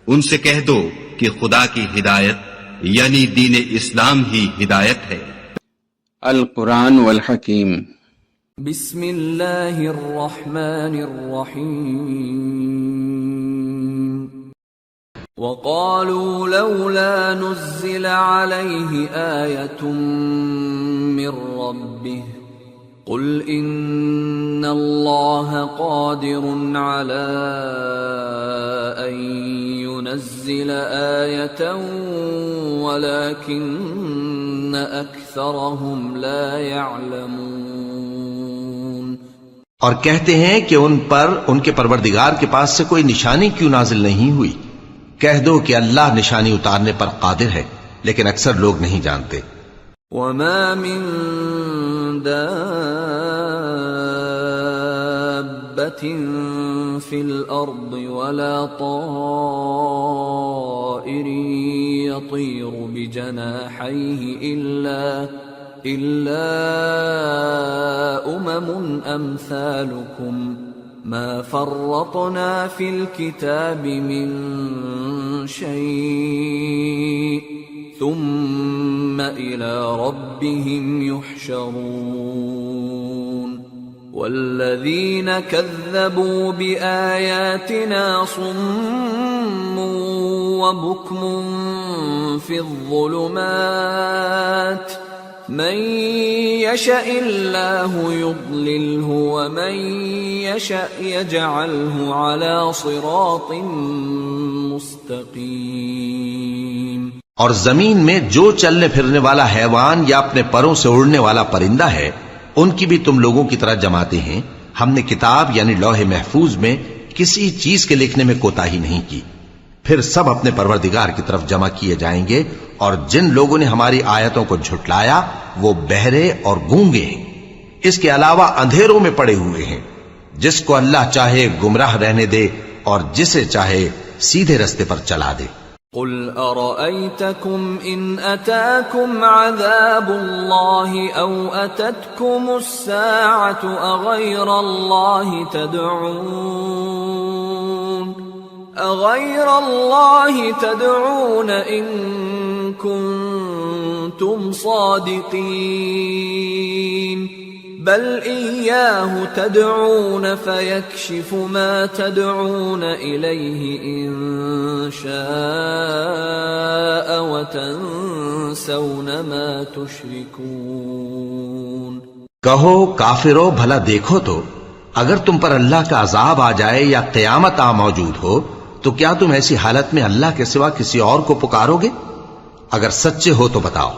ان سے کہہ دو کہ خدا کی ہدایت یعنی دین اسلام ہی ہدایت ہے۔ القرآن والحکیم۔ بسم اللہ الرحمن الرحیم۔ وقالوا لولا نزل عليه آية من ربه قل إن الله قادر على أن ينزل آية ولكن أكثرهم لا يعلمون۔ اور کہتے ہیں کہ ان پر ان کے پروردگار کے پاس سے کوئی نشانی کیوں نازل نہیں ہوئی؟ کہہ دو کہ اللہ نشانی اتارنے پر قادر ہے، لیکن اکثر لوگ نہیں جانتے۔ وما من دابة في الأرض ولا طائر يطير بجناحيه إلا أمم أمثالكم ما فرطنا في الكتاب من شيء ثم إلى ربهم يحشرون۔ والذين كذبوا بآياتنا صم وبكم في الظلمات من يشاء الله يضلله ومن يشاء يجعله على صراط مستقيم۔ اور زمین میں جو چلنے پھرنے والا حیوان یا اپنے پروں سے اڑنے والا پرندہ ہے، ان کی بھی تم لوگوں کی طرح جماتے ہیں۔ ہم نے کتاب یعنی لوح محفوظ میں کسی چیز کے لکھنے میں کوتاہی نہیں کی۔ پھر سب اپنے پروردگار کی طرف جمع کیے جائیں گے، اور جن لوگوں نے ہماری آیتوں کو جھٹلایا وہ بہرے اور گونگے ہیں، اس کے علاوہ اندھیروں میں پڑے ہوئے ہیں۔ جس کو اللہ چاہے گمراہ رہنے دے اور جسے چاہے سیدھے رستے پر چلا دے۔ قل أرأيتكم إن أتاكم عذاب الله أو أتتكم الساعة أغير الله تدعون إن كنتم صادقين بل إياه تدعون فيكشف ما تدعون إليه إن شاء وتنسون ما تشركون۔ کہو کافرو بھلا دیکھو تو اگر تم پر اللہ کا عذاب آ جائے یا قیامت آ موجود ہو تو کیا تم ایسی حالت میں اللہ کے سوا کسی اور کو پکارو گے؟ اگر سچے ہو تو بتاؤ۔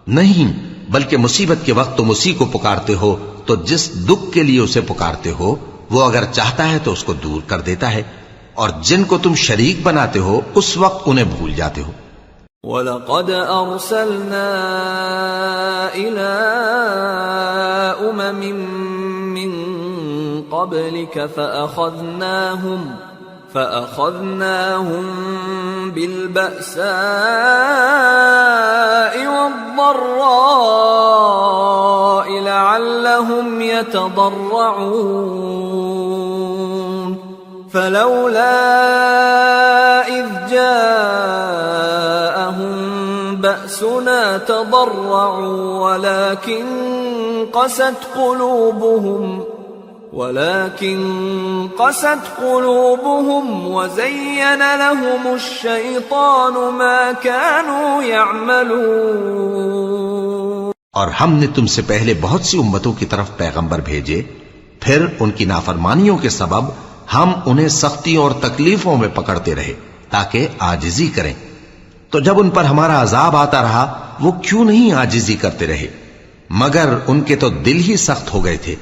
نہیں، بلکہ مصیبت کے وقت تم اسی کو پکارتے ہو، تو جس دکھ کے لیے اسے پکارتے ہو وہ اگر چاہتا ہے تو اس کو دور کر دیتا ہے، اور جن کو تم شریک بناتے ہو اس وقت انہیں بھول جاتے ہو۔ وَلَقَدْ أَرْسَلْنَا إِلَىٰ أُمَمٍ مِّن قَبْلِكَ فَأَخَذْنَاهُمْ بِالْبَأْسَاءِ وَالضَّرَّاءِ لَعَلَّهُمْ يَتَضَرَّعُونَ فَلَوْلَا إِذْ جَاءَهُمْ بَأْسُنَا تَضَرَّعُوا وَلَكِنْ قست قلوبهم وزين لهم الشيطان ما كانوا يعملون۔ اور ہم نے تم سے پہلے بہت سی امتوں کی طرف پیغمبر بھیجے، پھر ان کی نافرمانیوں کے سبب ہم انہیں سختیوں اور تکلیفوں میں پکڑتے رہے تاکہ عاجزی کریں۔ تو جب ان پر ہمارا عذاب آتا رہا وہ کیوں نہیں عاجزی کرتے رہے، مگر ان کے تو دل ہی سخت ہو گئے تھے،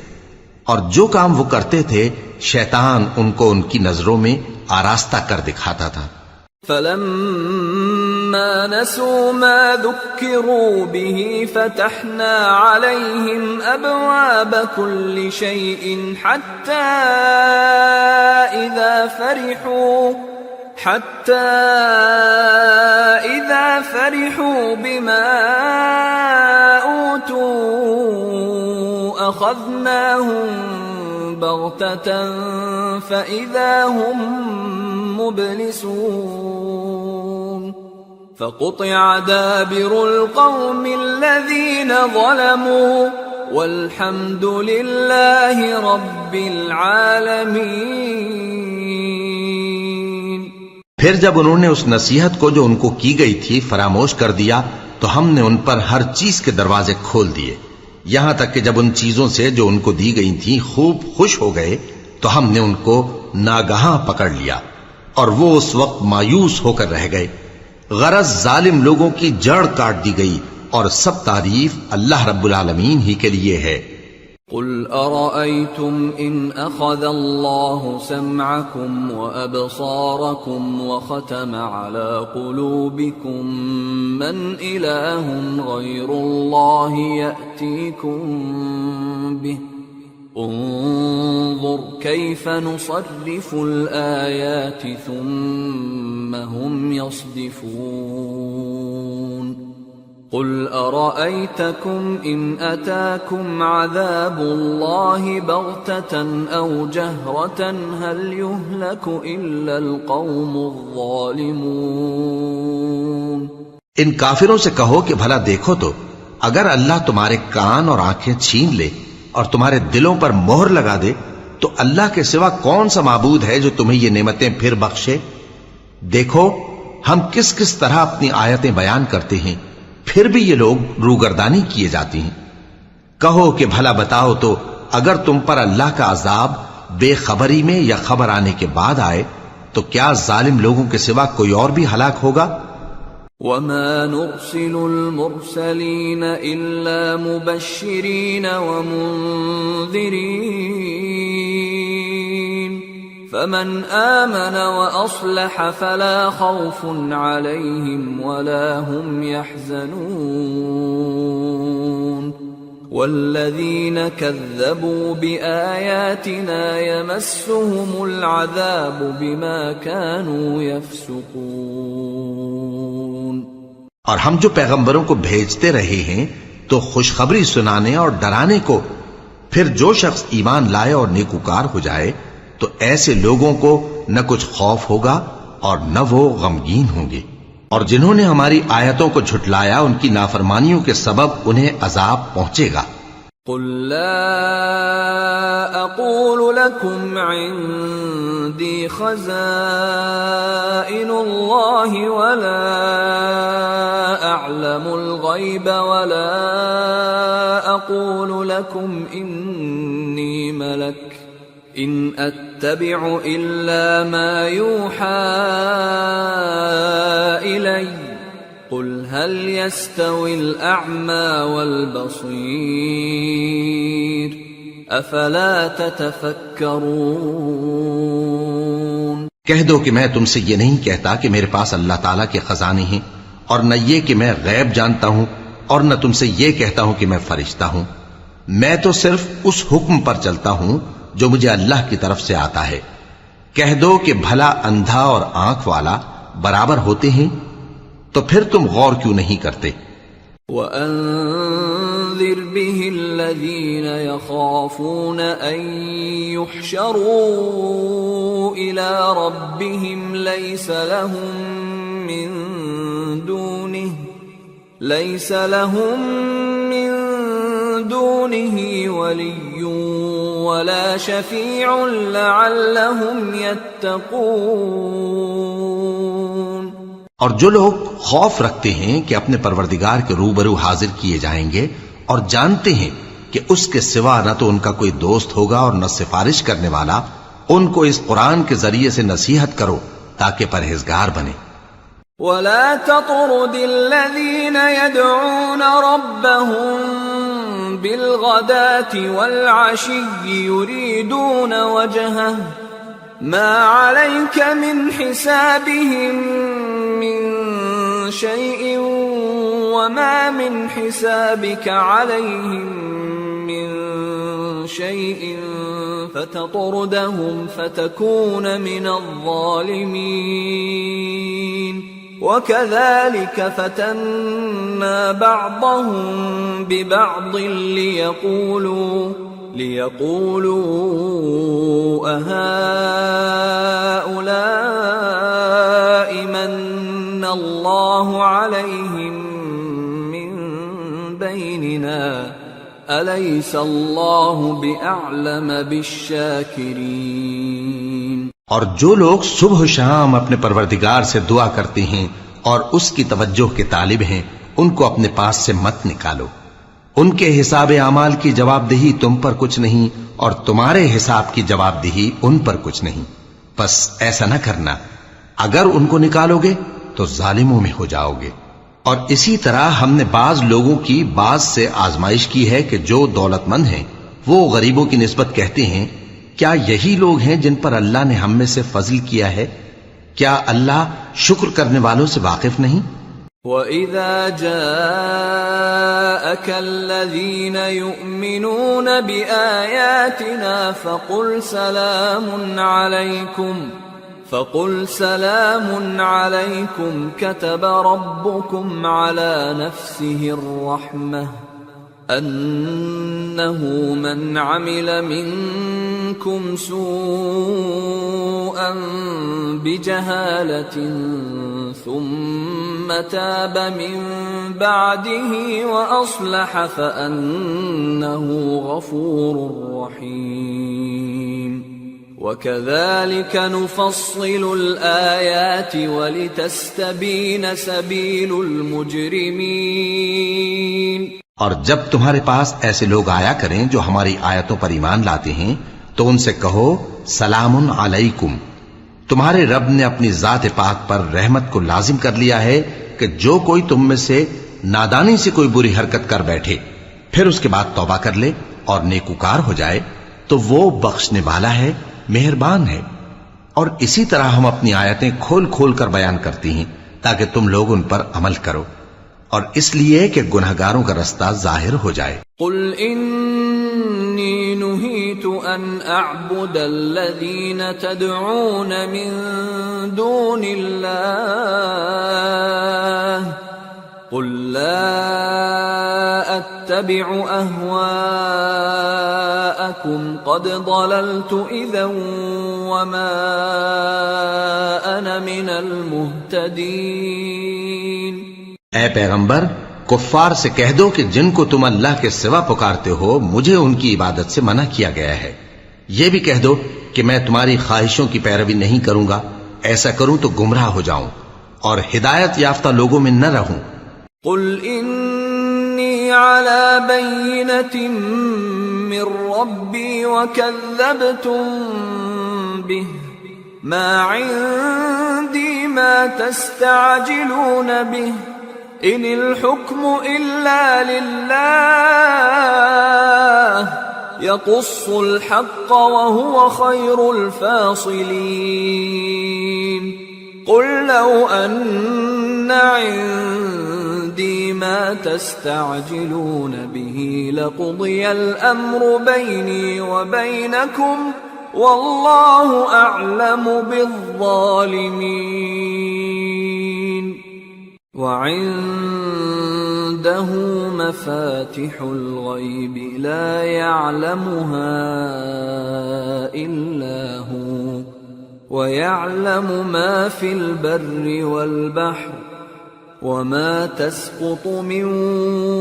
اور جو کام وہ کرتے تھے شیطان ان کو ان کی نظروں میں آراستہ کر دکھاتا تھا۔ فَلَمَّا نَسُوا مَا ذُكِّرُوا بِهِ فَتَحْنَا عَلَيْهِمْ أَبْوَابَ كُلِّ شَيْءٍ حَتَّى إِذَا فَرِحُوا بِمَا أُوتُوا أَخَذْنَاهُمْ بَغْتَةً فَإِذَا هُمْ مبلسون فقطع دابر القوم الذين ظلموا والحمد لله رب العالمين۔ پھر جب انہوں نے اس نصیحت کو جو ان کو کی گئی تھی فراموش کر دیا تو ہم نے ان پر ہر چیز کے دروازے کھول دیے، یہاں تک کہ جب ان چیزوں سے جو ان کو دی گئی تھیں خوب خوش ہو گئے تو ہم نے ان کو ناگہاں پکڑ لیا اور وہ اس وقت مایوس ہو کر رہ گئے۔ غرض ظالم لوگوں کی جڑ کاٹ دی گئی اور سب تعریف اللہ رب العالمین ہی کے لیے ہے۔ قل أرأيتم إن أخذ الله سمعكم وأبصاركم وختم على قلوبكم من إله غير الله يأتيكم به انظر كيف نصرف الآيات ثم هم يصدفون قل أرأيتكم إن أتاكم عذاب الله بغتة أو جهرة هل يهلك إلا القوم الظالمون۔ ان کافروں سے کہو کہ بھلا دیکھو تو اگر اللہ تمہارے کان اور آنکھیں چھین لے اور تمہارے دلوں پر مہر لگا دے تو اللہ کے سوا کون سا معبود ہے جو تمہیں یہ نعمتیں پھر بخشے؟ دیکھو ہم کس کس طرح اپنی آیتیں بیان کرتے ہیں، پھر بھی یہ لوگ روگردانی کیے جاتی ہیں۔ کہو کہ بھلا بتاؤ تو اگر تم پر اللہ کا عذاب بے خبری میں یا خبر آنے کے بعد آئے تو کیا ظالم لوگوں کے سوا کوئی اور بھی ہلاک ہوگا؟ وما نرسل المرسلين إلا مبشرين ومنذرين فمن آمن وأصلح فلا خوف عليهم ولا هم يحزنون والذين كذبوا بآياتنا يمسهم العذاب بما كانوا يفسقون۔ اور ہم جو پیغمبروں کو بھیجتے رہے ہیں تو خوشخبری سنانے اور ڈرانے کو، پھر جو شخص ایمان لائے اور نیکوکار ہو جائے تو ایسے لوگوں کو نہ کچھ خوف ہوگا اور نہ وہ غمگین ہوں گے، اور جنہوں نے ہماری آیتوں کو جھٹلایا ان کی نافرمانیوں کے سبب انہیں عذاب پہنچے گا۔ قل لا اقول لكم عندي خزائن الله ولا اعلم الغيب ولا اقول لكم اني ملك ان اتبع الا ما يوحى الي قل هل يستوي الأعمى والبصير أفلا تتفكرون۔ کہہ دو کہ میں تم سے یہ نہیں کہتا کہ میرے پاس اللہ تعالیٰ کے خزانے ہیں، اور نہ یہ کہ میں غیب جانتا ہوں، اور نہ تم سے یہ کہتا ہوں کہ میں فرشتہ ہوں۔ میں تو صرف اس حکم پر چلتا ہوں جو مجھے اللہ کی طرف سے آتا ہے۔ کہہ دو کہ بھلا اندھا اور آنکھ والا برابر ہوتے ہیں؟ تو پھر تم غور کیوں نہیں کرتے؟ وَأَنذِرْ بِهِ الَّذِينَ يَخَافُونَ أَن يُحْشَرُوا إِلَى رَبِّهِمْ لَيْسَ لَهُم مِّن دُونِهِ وَلِيٌّ وَلَا شَفِيعٌ لَعَلَّهُمْ يَتَّقُونَ۔ اور جو لوگ خوف رکھتے ہیں کہ اپنے پروردگار کے روبرو حاضر کیے جائیں گے اور جانتے ہیں کہ اس کے سوا نہ تو ان کا کوئی دوست ہوگا اور نہ سفارش کرنے والا، ان کو اس قرآن کے ذریعے سے نصیحت کرو تاکہ پرہیزگار بنے۔ وَلَا تَطْرُدِ الَّذِينَ يَدْعُونَ رَبَّهُم بِالْغَدَاةِ وَالْعَشِيِّ يُرِيدُونَ وَجْهَهُ ما عليك من حسابهم من شيء وما من حسابك عليهم من شيء فتطردهم فتكون من الظالمين وكذلك فتنا بعضهم ببعض ليقولوا أهؤلاء من الله عليهم من بيننا أليس الله بأعلم بالشاكرين۔ اور جو لوگ صبح و شام اپنے پروردگار سے دعا کرتے ہیں اور اس کی توجہ کے طالب ہیں، ان کو اپنے پاس سے مت نکالو۔ ان کے حساب اعمال کی جواب دہی تم پر کچھ نہیں، اور تمہارے حساب کی جواب دہی ان پر کچھ نہیں، بس ایسا نہ کرنا۔ اگر ان کو نکالو گے تو ظالموں میں ہو جاؤ گے۔ اور اسی طرح ہم نے بعض لوگوں کی بعض سے آزمائش کی ہے کہ جو دولت مند ہیں وہ غریبوں کی نسبت کہتے ہیں کیا یہی لوگ ہیں جن پر اللہ نے ہم میں سے فضل کیا ہے؟ کیا اللہ شکر کرنے والوں سے واقف نہیں؟ وَإِذَا جَاءَكَ الَّذِينَ يُؤْمِنُونَ بِآيَاتِنَا فَقُلْ سَلَامٌ عَلَيْكُمْ كَتَبَ رَبُّكُمْ عَلَى نَفْسِهِ الرَّحْمَةَ أَنَّهُ مَنْ عَمِلَ مِنْكُمْ سُوءًا بِجَهَالَةٍ ثُمَّ تَابَ مِنْ بَعْدِهِ وَأَصْلَحَ فَأَنَّهُ غَفُورٌ رَحِيمٌ۔ وَكَذَلِكَ نُفَصِّلُ الْآيَاتِ وَلِتَسْتَبِينَ سَبِيلُ الْمُجْرِمِينَ۔ اور جب تمہارے پاس ایسے لوگ آیا کریں جو ہماری آیتوں پر ایمان لاتے ہیں تو ان سے کہو سلام علیکم، تمہارے رب نے اپنی ذات پاک پر رحمت کو لازم کر لیا ہے کہ جو کوئی تم میں سے نادانی سے کوئی بری حرکت کر بیٹھے پھر اس کے بعد توبہ کر لے اور نیکوکار ہو جائے تو وہ بخشنے والا ہے، مہربان ہے۔ اور اسی طرح ہم اپنی آیتیں کھول کھول کر بیان کرتی ہیں تاکہ تم لوگ ان پر عمل کرو، اور اس لیے کہ گنہگاروں کا رستہ ظاہر ہو جائے۔ قل انی نہیت ان اعبد الذین تدعون من دون اللہ قل لا اتبع اہواءکم قد ضللت اذا وما انا من المہتدین۔ اے پیغمبر، کفار سے کہہ دو کہ جن کو تم اللہ کے سوا پکارتے ہو مجھے ان کی عبادت سے منع کیا گیا ہے۔ یہ بھی کہہ دو کہ میں تمہاری خواہشوں کی پیروی نہیں کروں گا، ایسا کروں تو گمراہ ہو جاؤں اور ہدایت یافتہ لوگوں میں نہ رہوں۔ قل انی علی بینۃ من ربی وکذبتم بہ ما عندی ما تستعجلون بہ ان الحکم الا للہ یقص الحق وهو خیر الفاصلین۔ قل لو ان عندی ما تستعجلون به لقضی الامر بینی وبینکم واللہ اعلم بالظالمین۔ وعنده مفاتح الغیب لا يعلمها الا هو ويعلم ما في البر والبحر وما تسقط من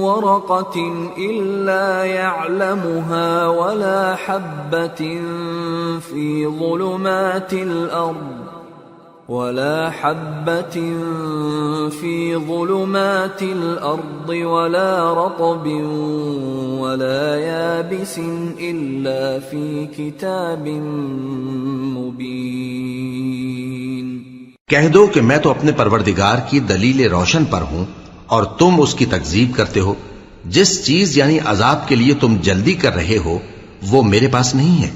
ورقة إلا يعلمها ولا حبة في ظلمات الأرض ولا رطب ولا يابس إلا في كتاب مبين۔ کہہ دو کہ میں تو اپنے پروردگار کی دلیل روشن پر ہوں اور تم اس کی تکذیب کرتے ہو۔ جس چیز یعنی عذاب کے لیے تم جلدی کر رہے ہو وہ میرے پاس نہیں ہے،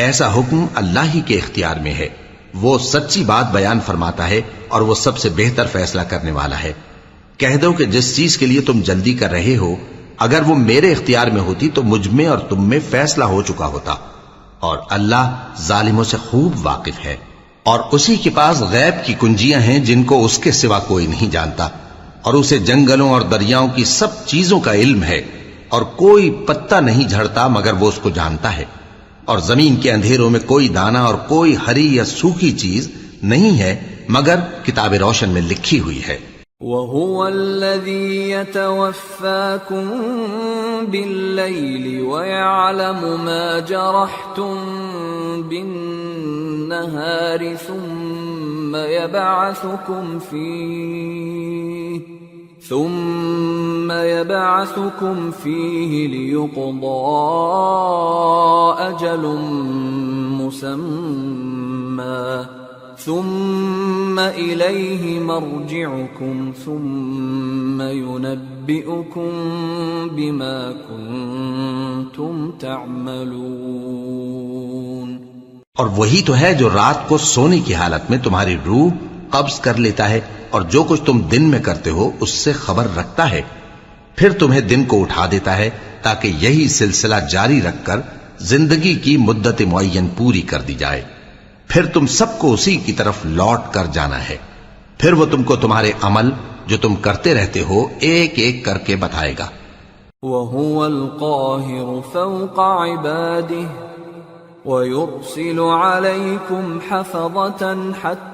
ایسا حکم اللہ ہی کے اختیار میں ہے۔ وہ سچی بات بیان فرماتا ہے اور وہ سب سے بہتر فیصلہ کرنے والا ہے۔ کہہ دو کہ جس چیز کے لیے تم جلدی کر رہے ہو اگر وہ میرے اختیار میں ہوتی تو مجھ میں اور تم میں فیصلہ ہو چکا ہوتا، اور اللہ ظالموں سے خوب واقف ہے۔ اور اسی کے پاس غیب کی کنجیاں ہیں جن کو اس کے سوا کوئی نہیں جانتا، اور اسے جنگلوں اور دریاؤں کی سب چیزوں کا علم ہے۔ اور کوئی پتا نہیں جھڑتا مگر وہ اس کو جانتا ہے، اور زمین کے اندھیروں میں کوئی دانہ اور کوئی ہری یا سوکھی چیز نہیں ہے مگر کتاب روشن میں لکھی ہوئی ہے۔ وَهُوَ الَّذِي يَتَوَفَّاكُم بِاللَّيْلِ وَيَعْلَمُ مَا جَرَحْتُم بِالنَّهَارِ ثُمَّ يَبْعَثُكُمْ فِيهِ لِيُقْضَىٰ أَجَلٌ مُّسَمًّى ثُمَّ إِلَيْهِ مَرْجِعُكُمْ ثُمَّ يُنَبِّئُكُم بِمَا كُنتُمْ تَعْمَلُونَ۔ اور وہی تو ہے جو رات کو سونے کی حالت میں تمہاری روح قبض کر لیتا ہے، اور جو کچھ تم دن میں کرتے ہو اس سے خبر رکھتا ہے، پھر تمہیں دن کو اٹھا دیتا ہے تاکہ یہی سلسلہ جاری رکھ کر زندگی کی مدت معین پوری کر دی جائے، پھر تم سب کو اسی کی طرف لوٹ کر جانا ہے، پھر وہ تم کو تمہارے عمل جو تم کرتے رہتے ہو ایک ایک کر کے بتائے گا۔ وَهُوَ الْقَاهِرُ فَوْقَ عِبَادِهِ وَيُرْسِلُ عَلَيْكُمْ حَفَظَةً حَتَّى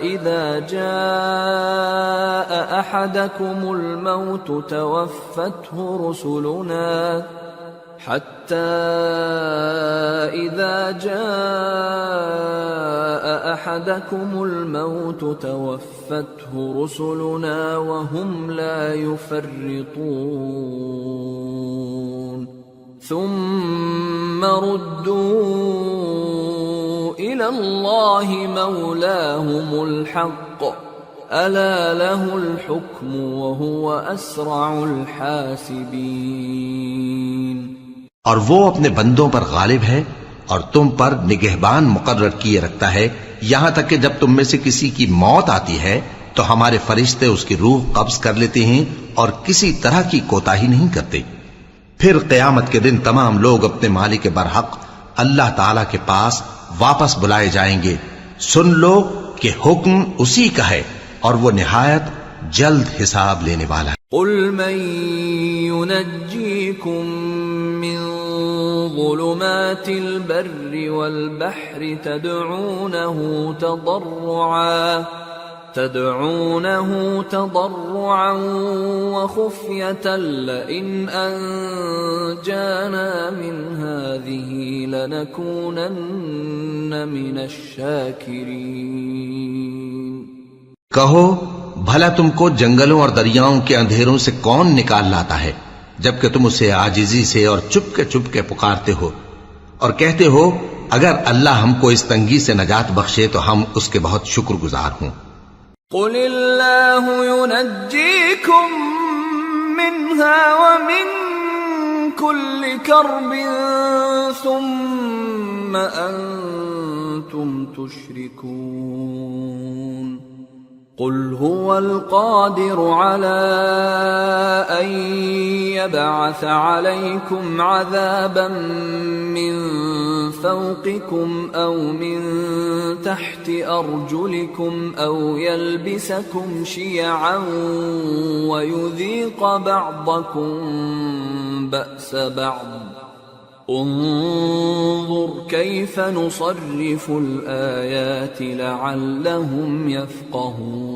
إِذَا جَاءَ أَحَدَكُمُ الْمَوْتُ تَوَفَّتْهُ رُسُلُنَا وَهُمْ لَا يُفَرِّطُونَ ثُمَّ رُدُّوا إِلَى اللَّهِ مَوْلَاهُمُ الْحَقِّ أَلَا لَهُ الْحُكْمُ وَهُوَ أَسْرَعُ الْحَاسِبِينَ۔ اور وہ اپنے بندوں پر غالب ہے اور تم پر نگہبان مقرر کیے رکھتا ہے، یہاں تک کہ جب تم میں سے کسی کی موت آتی ہے تو ہمارے فرشتے اس کی روح قبض کر لیتے ہیں اور کسی طرح کی کوتاہی نہیں کرتے۔ پھر قیامت کے دن تمام لوگ اپنے مالک برحق اللہ تعالی کے پاس واپس بلائے جائیں گے۔ سن لو کہ حکم اسی کا ہے اور وہ نہایت جلد حساب لینے والا ہے۔ قل من ينجيكم من ظلمات البر والبحر تدعونه تضرعا وخفية لئن أنجانا من هذه لنكونن من الشاكرين۔ کہو بھلا تم کو جنگلوں اور دریاؤں کے اندھیروں سے کون نکال لاتا ہے جبکہ تم اسے عاجزی سے اور چپ کے پکارتے ہو اور کہتے ہو اگر اللہ ہم کو اس تنگی سے نجات بخشے تو ہم اس کے بہت شکر گزار ہوں۔ قل اللہ ينجيكم منها ومن كل كرب ثم أنتم تشركون۔ قل هو القادر على أن يبعث عليكم عذابا من فوقكم أو من تحت أرجلكم أو يلبسكم شيعا ويذيق بعضكم بأس بعض انظر كيف نصرف الآيات لعلهم يفقهون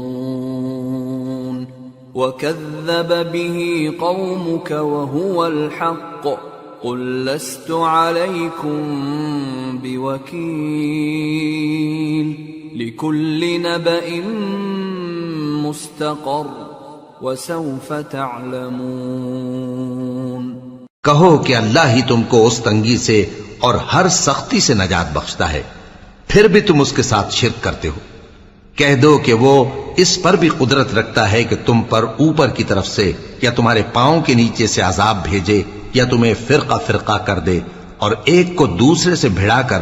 وكذب به قومك وهو الحق قل لست عليكم بوكيل لكل نبأ مستقر وسوف تعلمون۔ کہو کہ اللہ ہی تم کو اس تنگی سے اور ہر سختی سے نجات بخشتا ہے، پھر بھی تم اس کے ساتھ شرک کرتے ہو۔ کہہ دو کہ وہ اس پر بھی قدرت رکھتا ہے کہ تم پر اوپر کی طرف سے یا تمہارے پاؤں کے نیچے سے عذاب بھیجے یا تمہیں فرقہ فرقہ کر دے اور ایک کو دوسرے سے بھڑا کر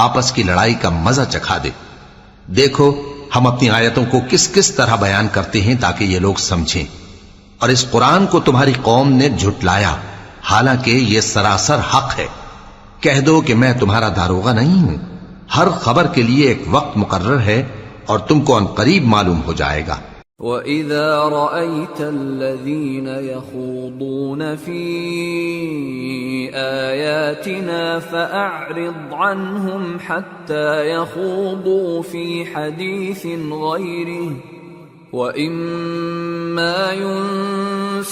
آپس کی لڑائی کا مزہ چکھا دے۔ دیکھو ہم اپنی آیتوں کو کس کس طرح بیان کرتے ہیں تاکہ یہ لوگ سمجھیں، اور اس قرآن کو تمہاری قوم نے جھٹلایا حالانکہ یہ سراسر حق ہے۔ کہہ دو کہ میں تمہارا داروغہ نہیں ہوں، ہر خبر کے لیے ایک وقت مقرر ہے اور تم کو عنقریب معلوم ہو جائے گا۔ وَإِذَا رَأَيْتَ الَّذِينَ يَخُوضُونَ فِي آيَاتِنَا فَأَعْرِضْ عَنْهُمْ حَتَّى يَخُوضُوا فِي حَدِيثٍ غَيْرِهِ وَإِمَّا يُنْسِيَنَّكَ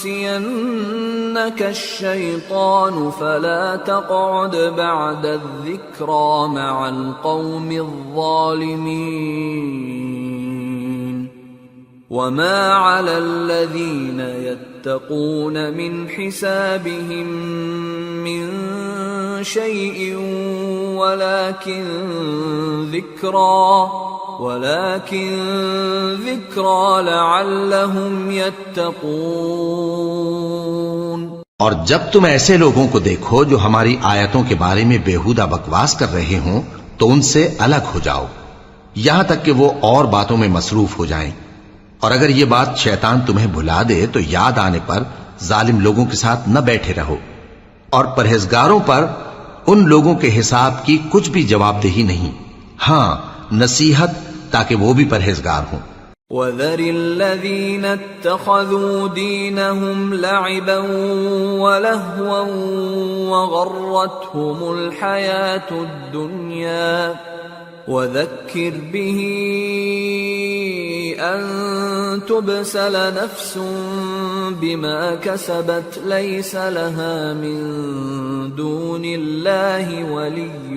الشَّيْطَانُ فَلَا تَقْعُدْ بَعْدَ الذِّكْرَى مَعَ الْقَوْمِ الظَّالِمِينَ وَمَا عَلَى الَّذِينَ يَتَّقُونَ مِنْ حِسَابِهِمْ مِنْ شَيْءٍ وَلَكِنْ ذِكْرَى لَعَلَّهُمْ يَتَّقُونَ۔ اور جب تم ایسے لوگوں کو دیکھو جو ہماری آیتوں کے بارے میں بیہودہ بکواس کر رہے ہوں تو ان سے الگ ہو جاؤ یہاں تک کہ وہ اور باتوں میں مصروف ہو جائیں، اور اگر یہ بات شیطان تمہیں بھلا دے تو یاد آنے پر ظالم لوگوں کے ساتھ نہ بیٹھے رہو، اور پرہیزگاروں پر ان لوگوں کے حساب کی کچھ بھی جواب دہی نہیں، ہاں نصیحت تاکہ وہ بھی پرہیزگار ہوں۔ وَذَرِ الَّذِينَ اتَّخَذُوا دِينَهُمْ لَعِبًا وَلَهْوًا وَغَرَّتْهُمُ الْحَيَاةُ الدُّنْيَا وَذَكِّرْ بِهِ أَن تُبْسَلَ نَفْسٌ بِمَا كَسَبَتْ لَيْسَ لَهَا مِن دُونِ اللَّهِ وَلِيٌّ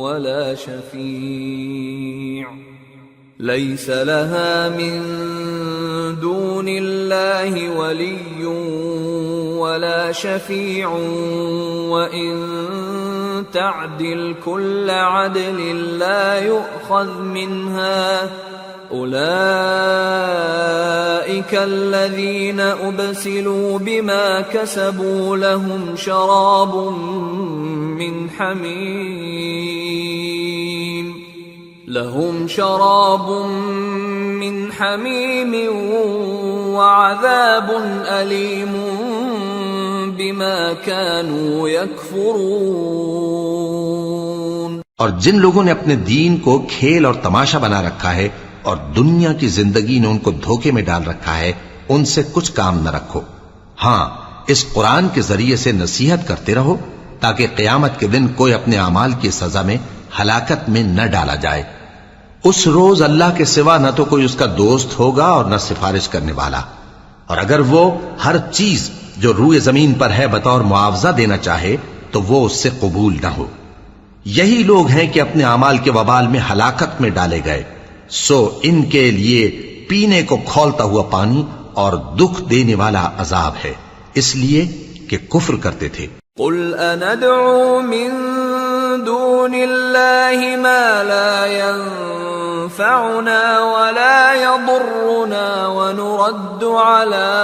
وَلَا شَفِيعٌ لَيْسَ لَهَا مِن دُونِ اللَّهِ وَلِيٌّ وَلَا شَفِيعٌ وَإِن تَعْدِلْ كُلَّ عَدْلٍ لَّا يُؤْخَذْ مِنْهَا أُولَئِكَ الَّذِينَ أُبْسِلُوا بِمَا كَسَبُوا لَهُمْ شَرَابٌ مِّنْ حَمِيمٍ وَعَذَابٌ أَلِيمٌ بِمَا كَانُوا يَكْفُرُونَ۔ اور جن لوگوں نے اپنے دین کو کھیل اور تماشا بنا رکھا ہے اور دنیا کی زندگی نے ان کو دھوکے میں ڈال رکھا ہے، ان سے کچھ کام نہ رکھو، ہاں اس قرآن کے ذریعے سے نصیحت کرتے رہو تاکہ قیامت کے دن کوئی اپنے اعمال کی سزا میں ہلاکت میں نہ ڈالا جائے۔ اس روز اللہ کے سوا نہ تو کوئی اس کا دوست ہوگا اور نہ سفارش کرنے والا، اور اگر وہ ہر چیز جو روئے زمین پر ہے بطور معاوضہ دینا چاہے تو وہ اس سے قبول نہ ہو۔ یہی لوگ ہیں کہ اپنے اعمال کے وبال میں ہلاکت میں ڈالے گئے، سو ان کے لیے پینے کو کھولتا ہوا پانی اور دکھ دینے والا عذاب ہے، اس لیے کہ کفر کرتے تھے۔ قُلْ أَنَدْعُو مِن دُونِ اللَّهِ مَا لَا يَنفَعُنَا وَلَا يَضُرُّنَا وَنُرَدُّ عَلَىٰ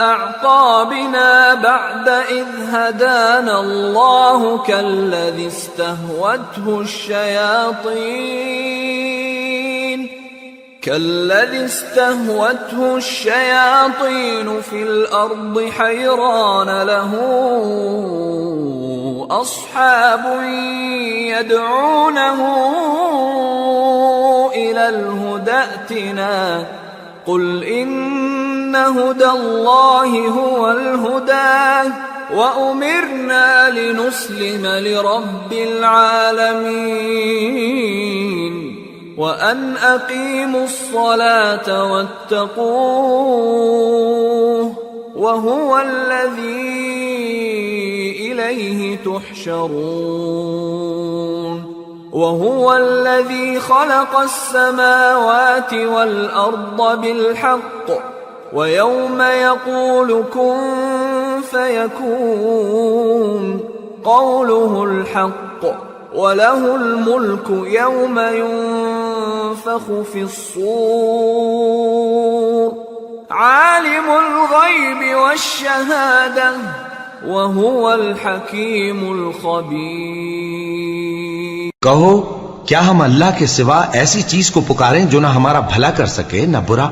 أَعْقَابِنَا بَعْدَ إِذْ هَدَانَا اللَّهُ كَالَّذِي اسْتَهْوَتْهُ الشَّيَاطِينُ فِي الْأَرْضِ حَيْرَانَ لَهُ أَصْحَابٌ يَدْعُونَهُ إِلَى الْهُدَى ائْتِنَا قُلْ إِنَّ هُدَى اللَّهِ هُوَ الْهُدَى وَأُمِرْنَا لِنُسْلِمَ لِرَبِّ الْعَالَمِينَ وَأَنْ أَقِيمُوا الصَّلَاةَ وَاتَّقُوهُ وَهُوَ الَّذِي إِلَيْهِ تُحْشَرُونَ وَهُوَ الَّذِي خَلَقَ السَّمَاوَاتِ وَالْأَرْضَ بِالْحَقِّ وَيَوْمَ يَقُولُ كُن فَيَكُونُ قَوْلُهُ الْحَقُّ وَلَهُ الْمُلْكُ يَوْمَ يُنفَخُ فِي الصُّورِ عَالِمُ الْغَيْبِ وَالشَّهَادَةِ وَهُوَ الْحَكِيمُ الْخَبِيرُ۔ کہو کیا ہم اللہ کے سوا ایسی چیز کو پکاریں جو نہ ہمارا بھلا کر سکے نہ برا؟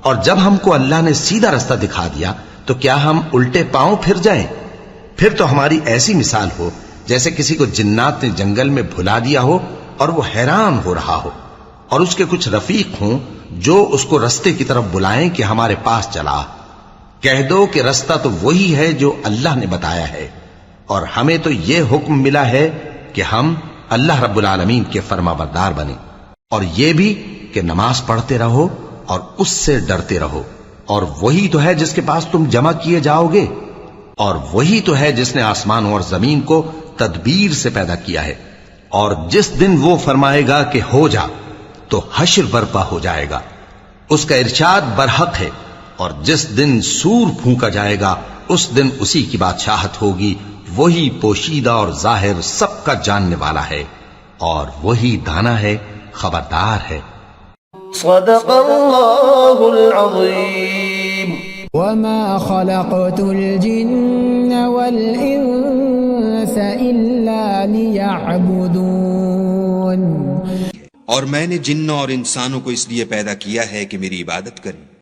اور جب ہم کو اللہ نے سیدھا رستہ دکھا دیا تو کیا ہم الٹے پاؤں پھر جائیں؟ پھر تو ہماری ایسی مثال ہو جیسے کسی کو جنات نے جنگل میں بھلا دیا ہو اور وہ حیران ہو رہا ہو، اور اس کے کچھ رفیق ہوں جو اس کو رستے کی طرف بلائیں کہ ہمارے پاس چلا۔ کہہ دو کہ رستہ تو وہی ہے جو اللہ نے بتایا ہے، اور ہمیں تو یہ حکم ملا ہے کہ ہم اللہ رب العالمین کے فرما بردار بنیں، اور یہ بھی کہ نماز پڑھتے رہو اور اس سے ڈرتے رہو، اور وہی تو ہے جس کے پاس تم جمع کیے جاؤ گے، اور وہی تو ہے جس نے آسمانوں اور زمین کو تدبیر سے پیدا کیا ہے، اور جس دن وہ فرمائے گا کہ ہو جا تو حشر برپا ہو جائے گا، اس کا ارشاد برحق ہے، اور جس دن سور پھونکا جائے گا اس دن اسی کی بادشاہت ہوگی، وہی پوشیدہ اور ظاہر سب کا جاننے والا ہے، اور وہی دانا ہے، خبردار ہے۔ صدق اللہ العظیم۔ وما خلقت الجن والإنس إلا ليعبدون۔ اور میں نے جنوں اور انسانوں کو اس لیے پیدا کیا ہے کہ میری عبادت کریں۔